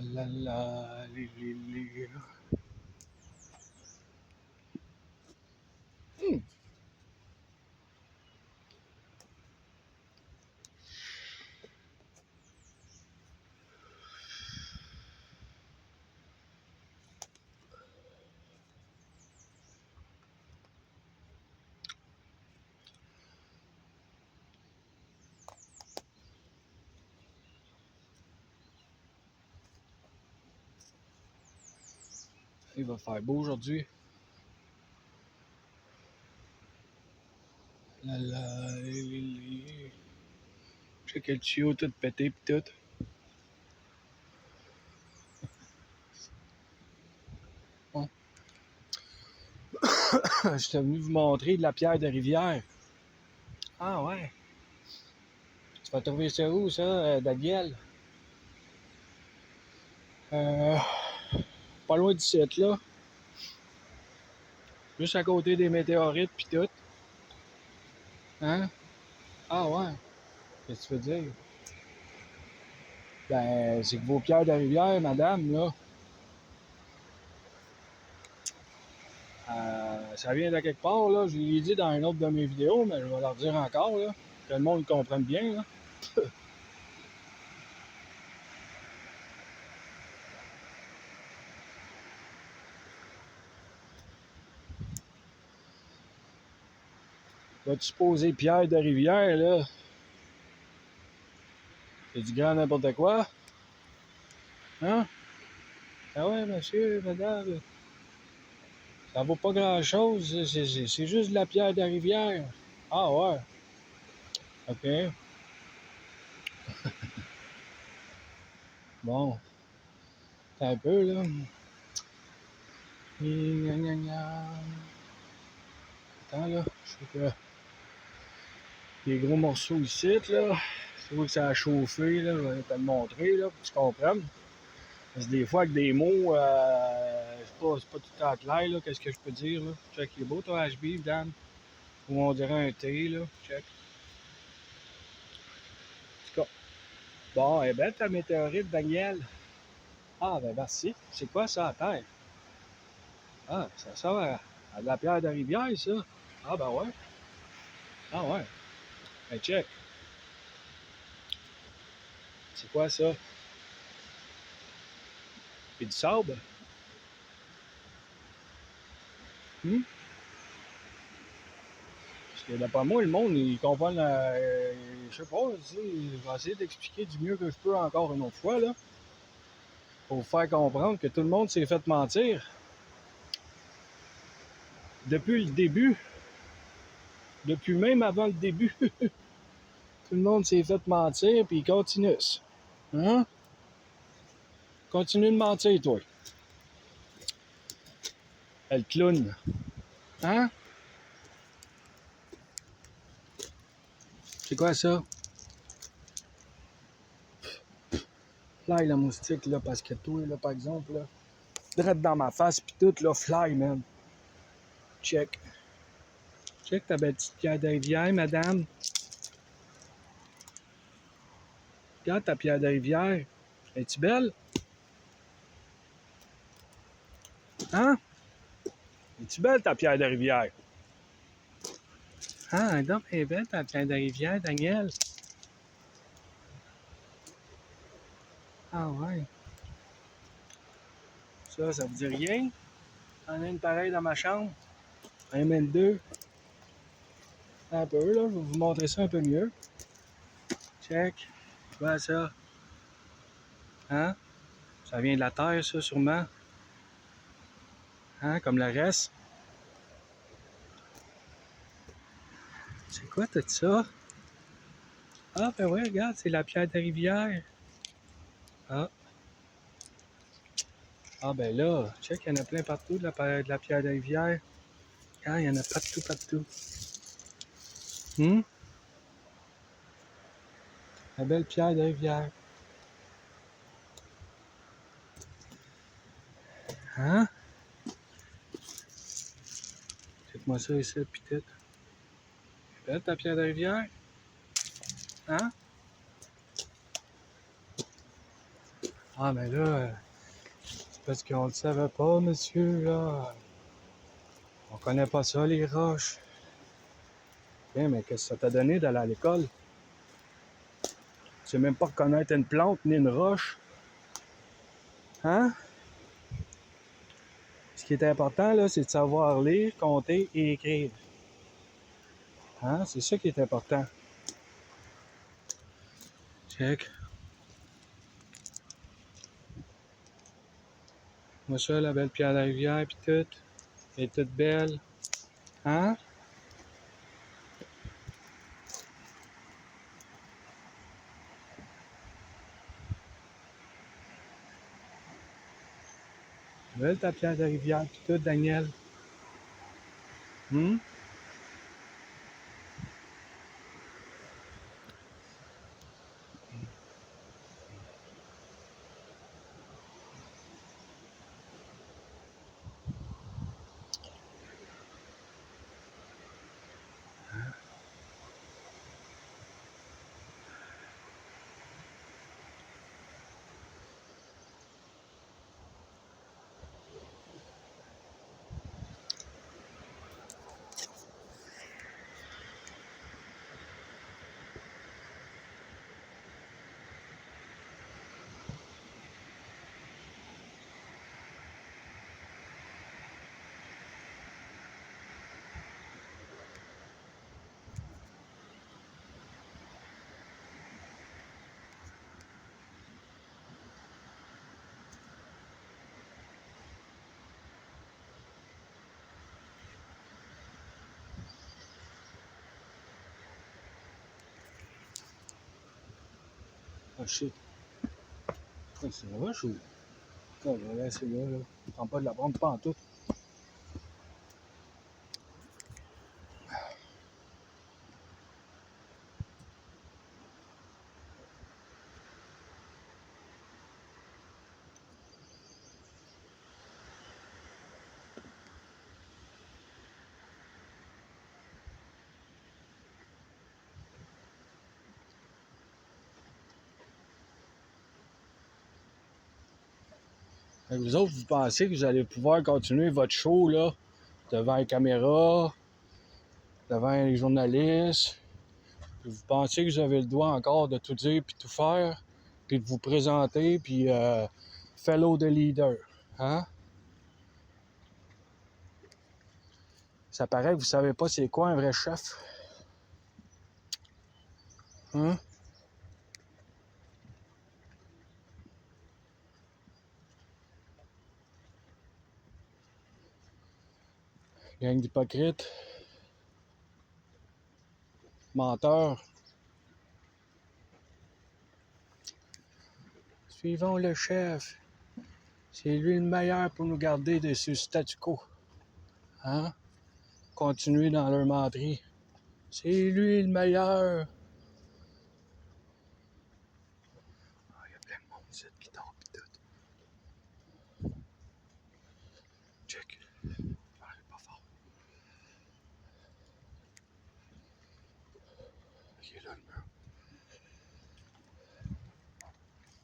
La la li, li, li. Il va faire beau aujourd'hui. La la li, li, li. Check le tuyau tout pété pis tout. Bon. J'étais venu vous montrer de la pierre de rivière. Ah ouais. Tu vas trouver ça où ça, Daniel? Pas loin du site là. Juste à côté des météorites pis tout. Hein? Ah ouais. Qu'est-ce que tu veux dire? Ben, c'est que vos pierres de rivière, madame, là, ça vient de quelque part, là. Je l'ai dit dans une autre de mes vidéos, mais je vais leur dire encore, là, que le monde comprenne bien, là. Vas-tu poser pierre de rivière, là? C'est du grand n'importe quoi? Hein? Ah ouais, monsieur, madame. Ça vaut pas grand-chose. C'est juste de la pierre de rivière. Ah ouais. OK. Bon. C'est un peu, là. Gna, gna, gna. Attends, là. Je sais que des gros morceaux ici, là. C'est vrai que ça a chauffé, là. Je vais te le montrer, là, pour que tu comprennes. Parce que des fois, avec des mots, c'est pas tout à clair, là. Qu'est-ce que je peux dire, là? Check, il est beau, ton HB, Dan. Ou on dirait un T, là. Check. En tout cas. Bon, elle est belle, ta météorite, Daniel. Ah, ben merci. C'est quoi ça à terre? Ah, ça sert à de la pierre de rivière, ça. Ah, ben ouais. Ah, ouais. Ben, check. C'est quoi ça? C'est du sable? Hum? Parce que d'après moi, le monde, il comprend, je sais pas, tu sais, je vais essayer d'expliquer du mieux que je peux encore une autre fois, là. Pour vous faire comprendre que tout le monde s'est fait mentir. Depuis le début. Depuis même avant le début. Tout le monde s'est fait mentir, puis il continue. Hein? Continue de mentir, toi. Elle clown. Hein? C'est quoi ça? Fly la moustique, là, parce que toi, là, par exemple, là, direct dans ma face, pis tout, là, fly, man. Check. Check ta belle petite pierre de rivière, madame. Regarde ta pierre de rivière. Es-tu belle? Hein? Es-tu belle, ta pierre de rivière? Ah, donc, elle est belle, ta pierre de rivière, Daniel. Ah, ouais. Ça vous dit rien? J'en ai une pareille dans ma chambre. Un mètre deux. Un peu, là. Je vais vous montrer ça un peu mieux. Check. Tu vois ça? Hein? Ça vient de la terre, ça, sûrement. Hein? Comme le reste. C'est quoi tout ça? Ah, ben ouais, regarde, c'est la pierre de rivière. Ah. Ah, ben là, check, il y en a plein partout de la pierre de rivière. Ah, il y en a partout, partout. La belle pierre de rivière. Hein? Check-moi ça ici, pis tout. Belle ta pierre de rivière? Hein? Ah, mais là, c'est parce qu'on le savait pas, monsieur, là. On connaît pas ça, les roches. Tiens, mais qu'est-ce que ça t'a donné d'aller à l'école? Tu sais même pas reconnaître une plante ni une roche. Hein? Ce qui est important, là, c'est de savoir lire, compter et écrire. Hein? C'est ça qui est important. Check. Moi, ça, la belle pierre de la rivière, pis tout. Elle est toute belle. Hein? Belle ta pierre de la rivière, pis tout, Daniel. Hum? Oh shit. C'est une roche ou? Non, je vais laisser là, là. Je prends pas de la prendre pas en tout. Vous autres, vous pensez que vous allez pouvoir continuer votre show là, devant les caméras, devant les journalistes. Puis vous pensez que vous avez le droit encore de tout dire puis tout faire, puis de vous présenter, puis fellow de leader. Hein? Ça paraît que vous savez pas c'est quoi un vrai chef. Hein? Gang d'hypocrites, menteurs. Suivons le chef. C'est lui le meilleur pour nous garder de ce statu quo. Hein? Continuer dans leur menterie. C'est lui le meilleur. Ah, il y a plein de monde ici qui tombe pis tout. Check. Parle pas fort. Il est là le mur.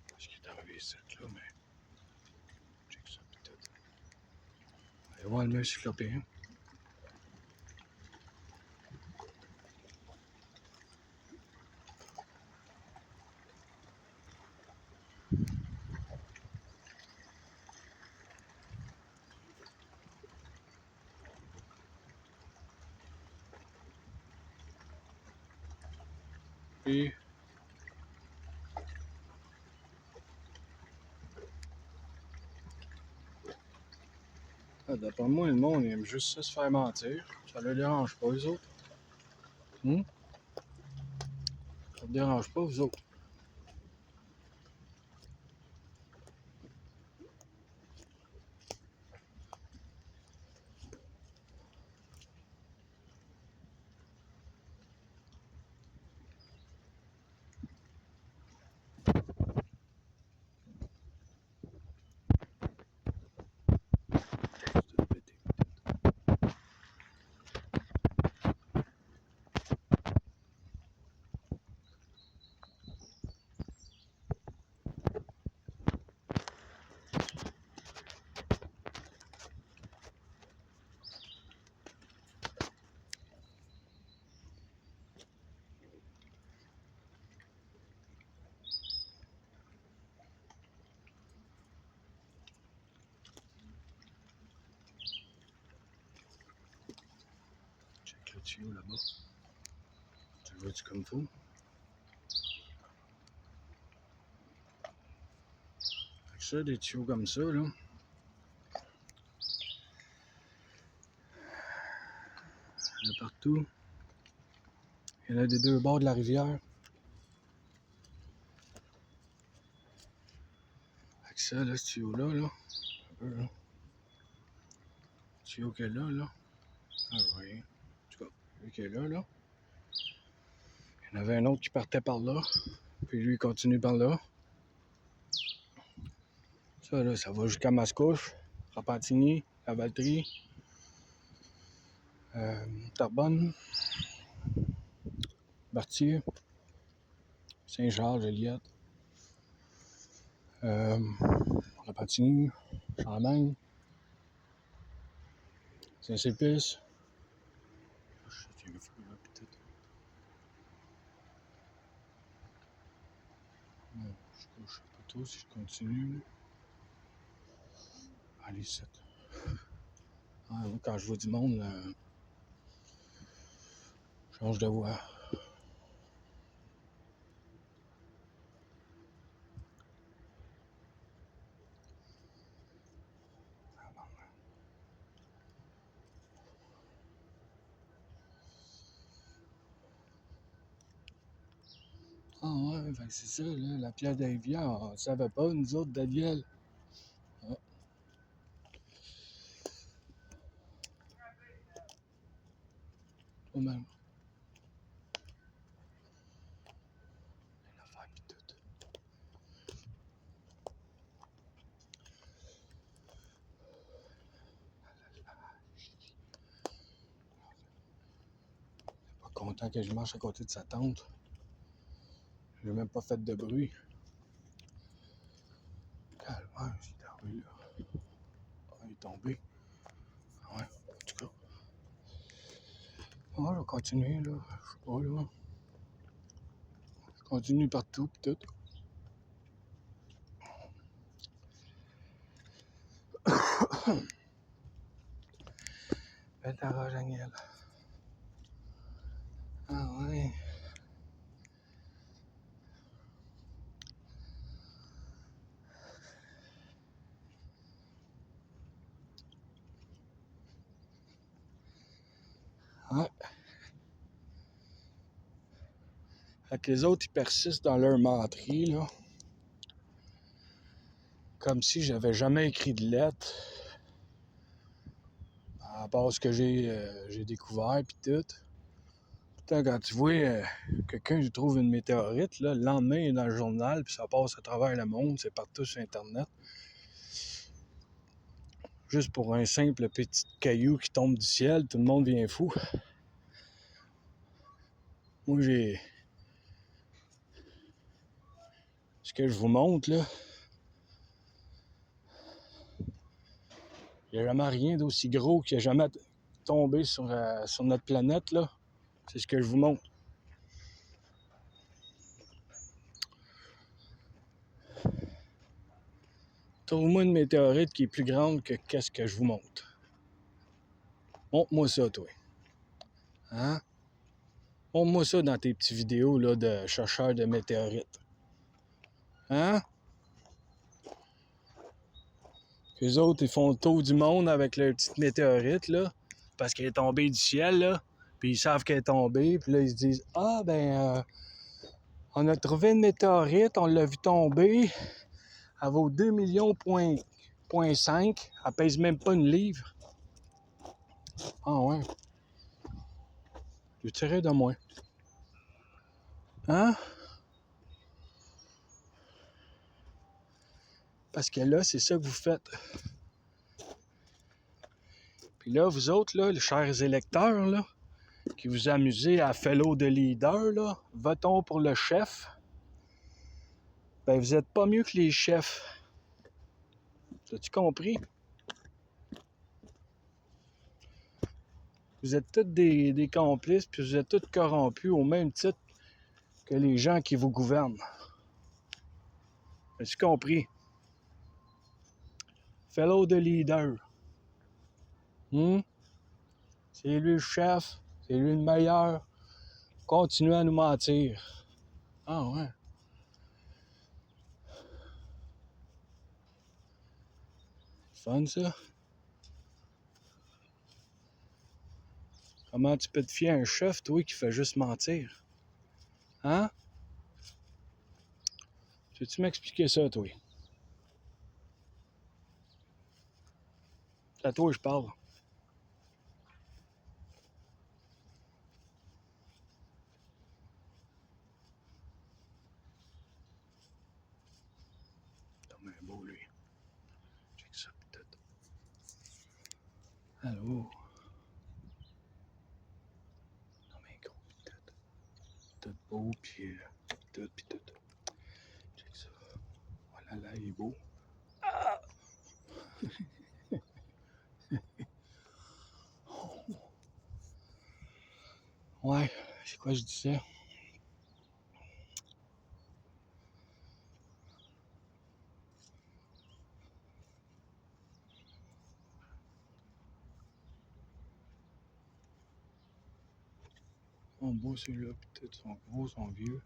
Parce qu'il est arrivé ici là, mais. Check ça pis tout. Allez voir le mur cyclopéen. Puis. D'après moi, le monde aime juste ça se faire mentir. Ça le dérange pas, les autres. Ça ne dérange pas, vous autres. tuyaux là-bas. Tu le vois-tu comme faut? Fait que ça, des tuyaux comme ça, là. Il y en a partout. Il y en a des deux bords de la rivière. Fait que ça, là, ce tuyau-là, là. Un peu, là. Le tuyau qu'il y a là. Ah oui. En tout cas, lui qui est là. Il y en avait un autre qui partait par là. Puis lui, il continue par là. Ça, là, ça va jusqu'à Mascouche, Repentigny, La Valtrie, Terrebonne, Berthier, Saint-Charles, Joliette, Repentigny, Champagne, Saint-Sulpice. Je sais qu'il y a le feu là, peut-être. Non, je sais pas trop si je continue. Allez, 7. Ah, quand je vois du monde, je change de voie. Ah ouais, ben c'est ça, là, la pierre des rivières, on ne savait pas, nous autres, Daniel. Ah. Pas mal. L'affaire pis tout. Pas content que je marche à côté de sa tente. J'ai même pas fait de bruit. Calvaire, il est tombé là. Ah, il est tombé. Ouais, en tout cas. Ouais, je vais continuer là. Je sais pas là. Je continue partout pis tout. Belle ta Daniel. Ah ouais. Ouais. Fait que les autres, ils persistent dans leur menterie, là. Comme si j'avais jamais écrit de lettre. À part ce que j'ai découvert, puis tout. Putain, quand tu vois quelqu'un qui trouve une météorite, là, le lendemain, il est dans le journal, puis ça passe à travers le monde, c'est partout sur Internet. Juste pour un simple petit caillou qui tombe du ciel, tout le monde vient fou. Moi, j'ai... Ce que je vous montre, là, il n'y a jamais rien d'aussi gros qui a jamais tombé sur notre planète, là. C'est ce que je vous montre. Trouve-moi une météorite qui est plus grande que qu'est-ce que je vous montre. Montre-moi ça, toi. Hein? Montre-moi ça dans tes petites vidéos là, de chercheurs de météorites. Hein? Les autres, ils font le tour du monde avec leur petite météorite, là, parce qu'elle est tombée du ciel, là, puis ils savent qu'elle est tombée, puis là, ils se disent « Ah, ben, on a trouvé une météorite, on l'a vu tomber, elle vaut 2 millions, point 5, elle pèse même pas une livre. » Ah ouais. Je tirais de moins. Hein? Parce que là, c'est ça que vous faites. Puis là, vous autres, là, les chers électeurs, là, qui vous amusez à fellow de leader, là, votons pour le chef. Ben, vous êtes pas mieux que les chefs. T'as-tu compris? Vous êtes tous des complices, puis vous êtes tous corrompus au même titre que les gens qui vous gouvernent. As-tu compris? Fellow de leader. C'est lui le chef, C'est lui le meilleur. Continuez à nous mentir. Ah ouais. Fun ça. Comment tu peux te fier à un chef, toi, qui fait juste mentir? Hein? Peux-tu m'expliquer ça, toi? C'est à toi que je parle. C'est un beau, lui. Check ça, peut-être. Allô? Non, mais gros, peut-être. Tout beau, pis tout, pis tout. Check ça. Oh là là, il est beau. Ah! Ouais, c'est quoi je disais? On beau celui-là, peut-être sont gros, sont vieux.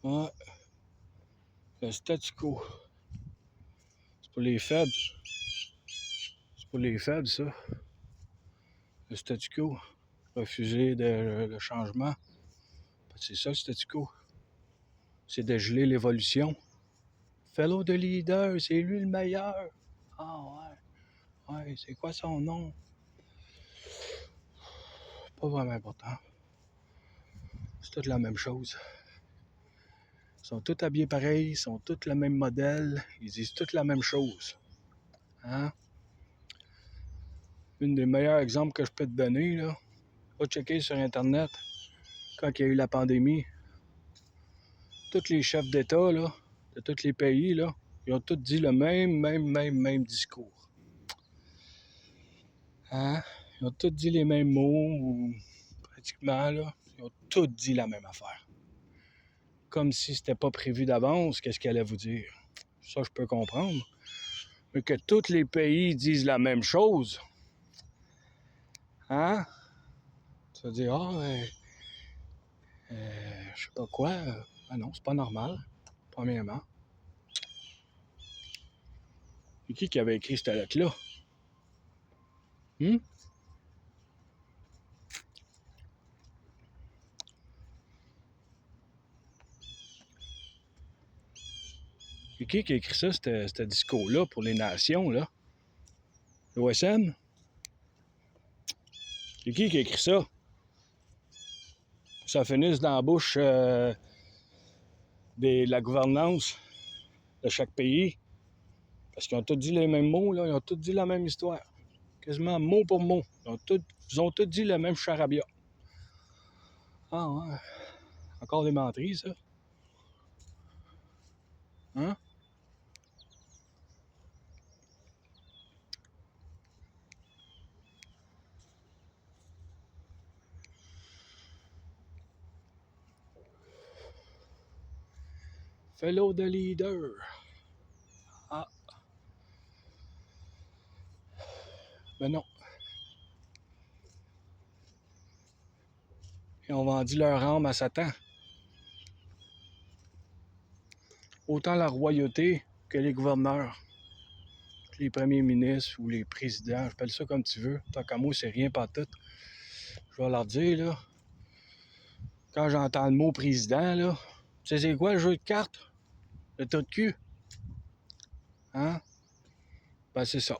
Ouais, le statu quo. C'est pour les faibles. C'est pour les faibles, ça. Le statu quo. Refuser le changement. C'est ça le statu quo. C'est de geler l'évolution. Fellow de leader, c'est lui le meilleur. Ah ouais. Ouais, c'est quoi son nom? Pas vraiment important. C'est toute la même chose. Ils sont tous habillés pareil, ils sont tous le même modèle, ils disent tous la même chose. Hein? Une des meilleurs exemples que je peux te donner, là, va checker sur Internet, quand il y a eu la pandémie, tous les chefs d'État là, de tous les pays, là, ils ont tous dit le même discours. Hein? Ils ont tous dit les mêmes mots, ou pratiquement, là, ils ont tous dit la même affaire. Comme si c'était pas prévu d'avance, qu'est-ce qu'elle allait vous dire. Ça, je peux comprendre. Mais que tous les pays disent la même chose, hein? Ça veut dire, je sais pas quoi. Ah non, c'est pas normal, premièrement. C'est qui avait écrit cette lettre-là? Hum? C'est qui a écrit ça, ce discours-là, pour les nations, là? L'OSN? C'est qui a écrit ça? Ça finisse dans la bouche de la gouvernance de chaque pays. Parce qu'ils ont tous dit les mêmes mots, là. Ils ont tous dit la même histoire. Quasiment mot pour mot. Ils ont tous dit le même charabia. Ah ouais. Encore des menteries, ça. Hein? Fellow de leader. Ah, ben non. Ils ont vendu leur âme à Satan. Autant la royauté que les gouverneurs, que les premiers ministres ou les présidents, appelle ça comme tu veux. Tant qu'à moi, c'est rien pas tout. Je vais leur dire, là, quand j'entends le mot président, là, tu sais c'est quoi le jeu de cartes? Le tas de cul? Hein? Ben c'est ça.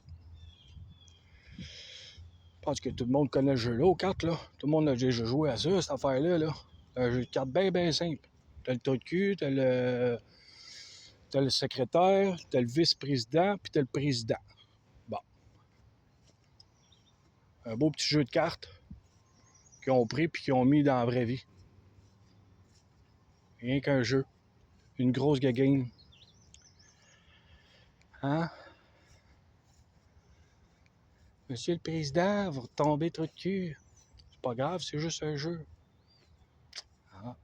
Je pense que tout le monde connaît le jeu là aux cartes, là. Tout le monde a déjà joué à ça, cette affaire-là, là. Un jeu de cartes bien simple. T'as le tas de cul, t'as le secrétaire, t'as le vice-président, puis t'as le président. Bon. Un beau petit jeu de cartes qu'ils ont pris puis qu'ils ont mis dans la vraie vie. Rien qu'un jeu. Une grosse gagaine. Hein? Monsieur le Président, vous retombez trop de cul. C'est pas grave, c'est juste un jeu. Ah.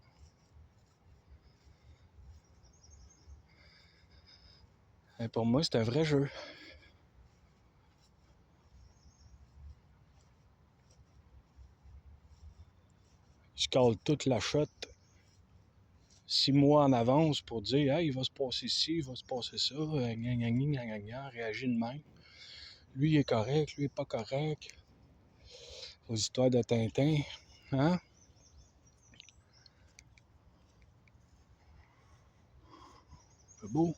Et pour moi, c'est un vrai jeu. Je cale toute la shot 6 mois en avance pour dire hey, il va se passer ci, il va se passer ça, réagis de même. Lui, il est correct, lui, il est pas correct. Aux histoires de Tintin. Hein? C'est beau.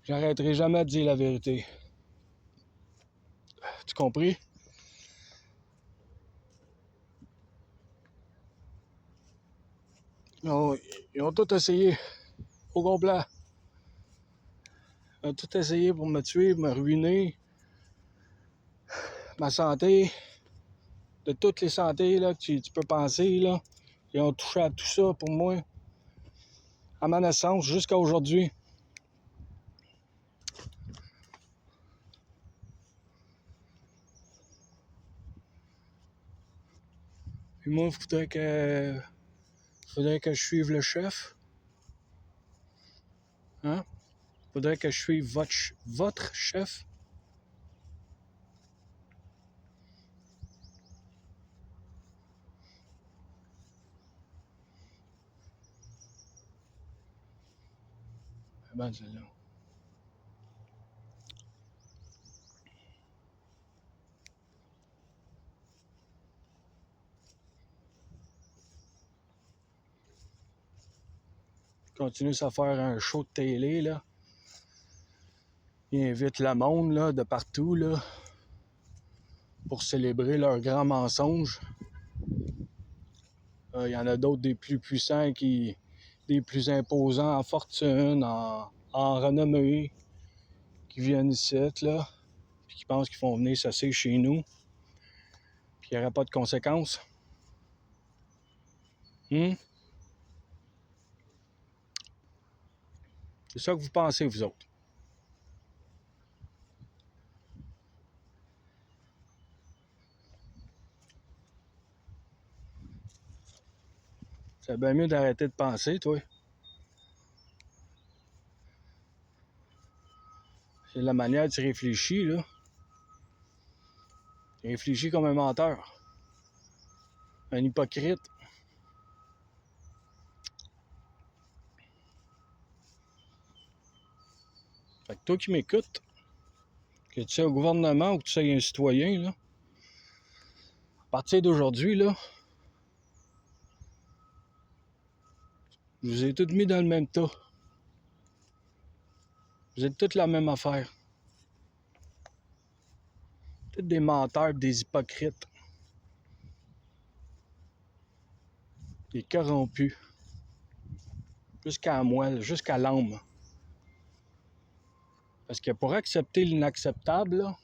J'arrêterai jamais de dire la vérité. Tu compris? Ils ont tout essayé. Au complet. Ils ont tout essayé pour me tuer, me ruiner. Ma santé. De toutes les santé là, que tu peux penser. Là. Ils ont touché à tout ça pour moi. À ma naissance jusqu'à aujourd'hui. Puis moi, il faudrait que je suive le chef. Hein? Faudrait que je suive votre chef. Ben, c'est là. Continue à faire un show de télé, là. Ils invitent le monde, là, de partout, là, pour célébrer leur grand mensonge. Il y en a d'autres des plus puissants, des plus imposants en fortune, en renommée, qui viennent ici, là, puis qui pensent qu'ils font venir s'asseoir chez nous, puis il n'y aura pas de conséquences. C'est ça que vous pensez, vous autres. C'est bien mieux d'arrêter de penser, toi. C'est la manière que tu réfléchis, là. Tu réfléchis comme un menteur. Un hypocrite. Fait que toi qui m'écoutes, que tu sois au gouvernement ou que tu sois un citoyen, là, à partir d'aujourd'hui, là, je vous ai tous mis dans le même tas. Vous êtes tous la même affaire. Tous des menteurs, des hypocrites. Des corrompus. Jusqu'à la moelle, jusqu'à l'âme. Parce que pour accepter l'inacceptable, là,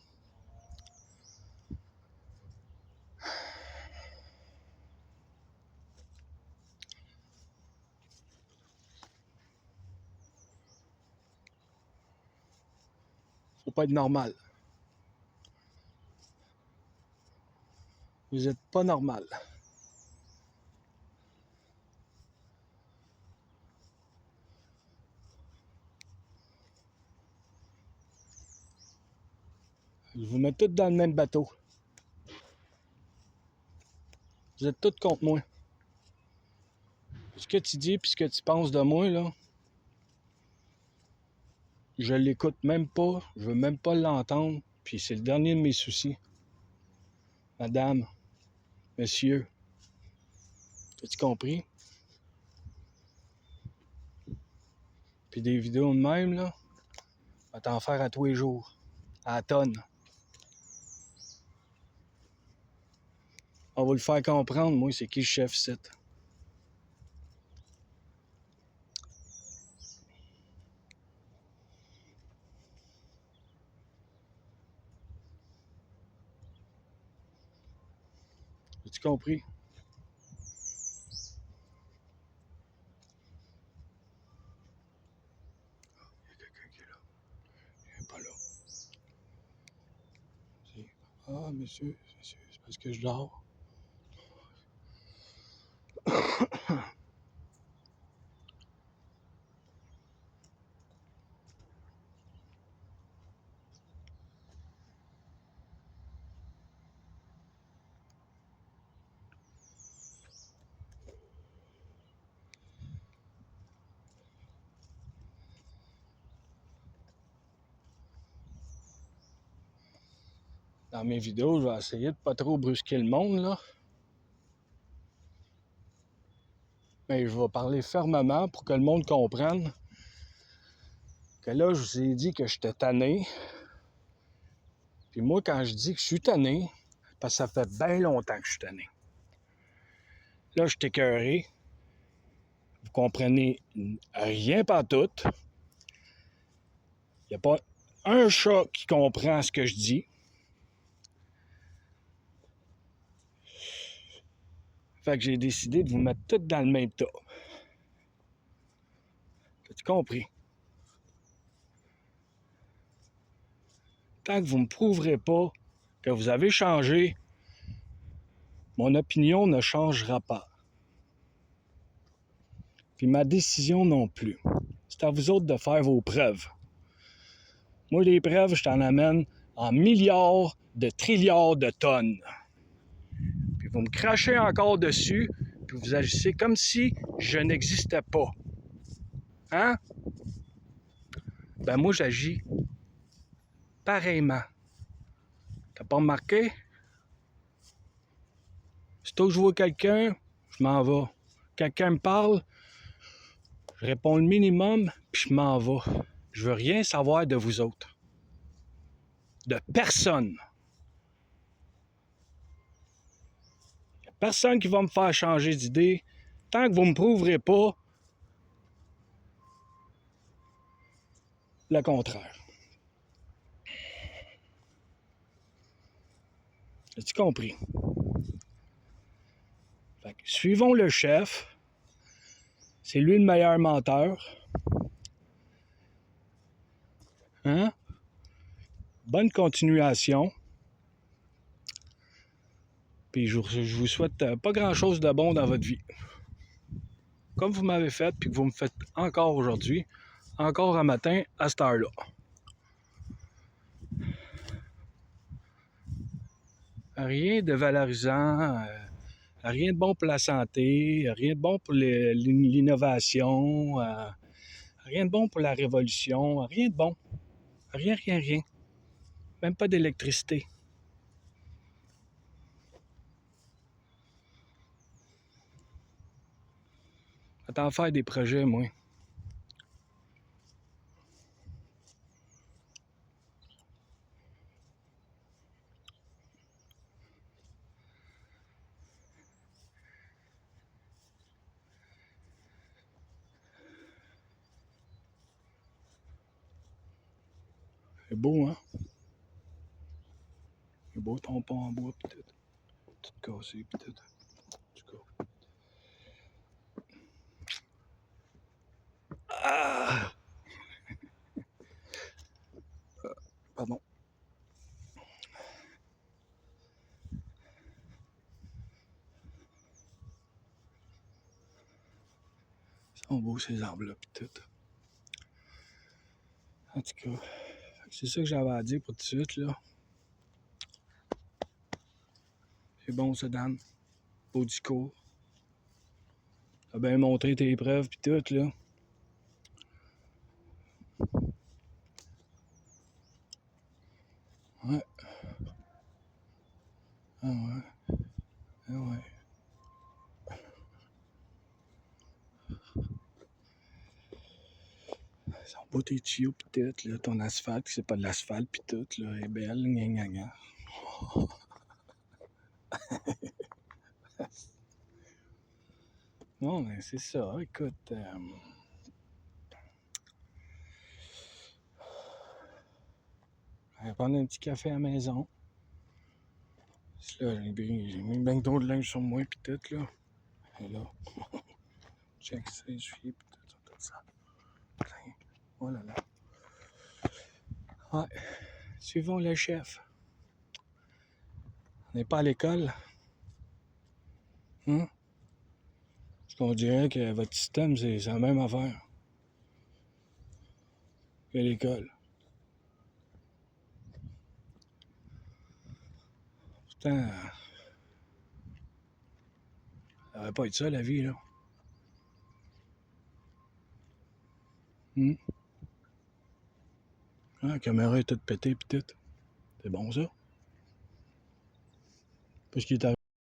faut pas être normal. Vous êtes pas normal. Je vous mets tous dans le même bateau. Vous êtes tous contre moi. Ce que tu dis puis ce que tu penses de moi, là, je l'écoute même pas, je veux même pas l'entendre, puis c'est le dernier de mes soucis. Madame, monsieur, as-tu compris? Puis des vidéos de même, là, on va t'en faire à tous les jours, à la tonne. On va le faire comprendre, moi, c'est qui le chef site. As-tu compris? Il y a quelqu'un qui est là. Il n'est pas là. Ah, monsieur, c'est parce que je dors. Dans mes vidéos, je vais essayer de pas trop brusquer le monde, là. Mais je vais parler fermement pour que le monde comprenne que là, je vous ai dit que j'étais tanné. Puis moi, quand je dis que je suis tanné, parce que ça fait bien longtemps que je suis tanné. Là, je suis écœuré. Vous comprenez rien pantoute. Il n'y a pas un chat qui comprend ce que je dis. Fait que j'ai décidé de vous mettre tout dans le même tas. As-tu compris? Tant que vous ne me prouverez pas que vous avez changé, mon opinion ne changera pas. Puis ma décision non plus. C'est à vous autres de faire vos preuves. Moi, les preuves, je t'en amène en milliards de trilliards de tonnes. Puis vous me crachez encore dessus, puis vous agissez comme si je n'existais pas. Hein? Ben moi, j'agis pareillement. T'as pas remarqué? Sitôt que je vois quelqu'un, je m'en vais. Quelqu'un me parle, je réponds le minimum, puis je m'en vais. Je veux rien savoir de vous autres. De personne. Il n'y a personne qui va me faire changer d'idée. Tant que vous ne me prouverez pas le contraire. As-tu compris? Fait que, suivons le chef. C'est lui le meilleur menteur. Hein? Bonne continuation. Puis je vous souhaite pas grand-chose de bon dans votre vie. Comme vous m'avez fait, puis que vous me faites encore aujourd'hui, encore un matin, à cette heure-là. Rien de valorisant, rien de bon pour la santé, rien de bon pour l'innovation, rien de bon pour la révolution, rien de bon. Rien, rien, rien. Même pas d'électricité. Attends faire des projets, moi. C'est beau, hein? C'est beau ton pont en bois, pis tout. Tout cassé, pis tout. En tout cas. Ah! Pardon. Ils sont beaux, ces arbres-là, pis tout. En tout cas, c'est ça que j'avais à dire pour tout de suite, là. C'est bon, ça, Dan. Beau discours. T'as bien montré tes preuves, pis tout, là. Ouais. Ah ouais. Ah ouais. Ils sont beaux tes tuyaux pis tout, là. Ton asphalte, c'est pas de l'asphalte pis tout, là. Elle est belle, gna gna gna. Non, mais c'est ça. Écoute, je vais prendre un petit café à la maison. Là, j'ai mis bien trop de linge sur moi, pis tout, là. Et là, check ça, je suis pis tout ça. Plein. Oh là là. Ouais. Suivons le chef. On n'est pas à l'école. Parce qu'on dirait que votre système, c'est la même affaire que l'école. Pourtant, ça va pas être ça, la vie, là. Ah, la caméra est toute pétée pis tout. C'est bon, ça. Parce qu'il est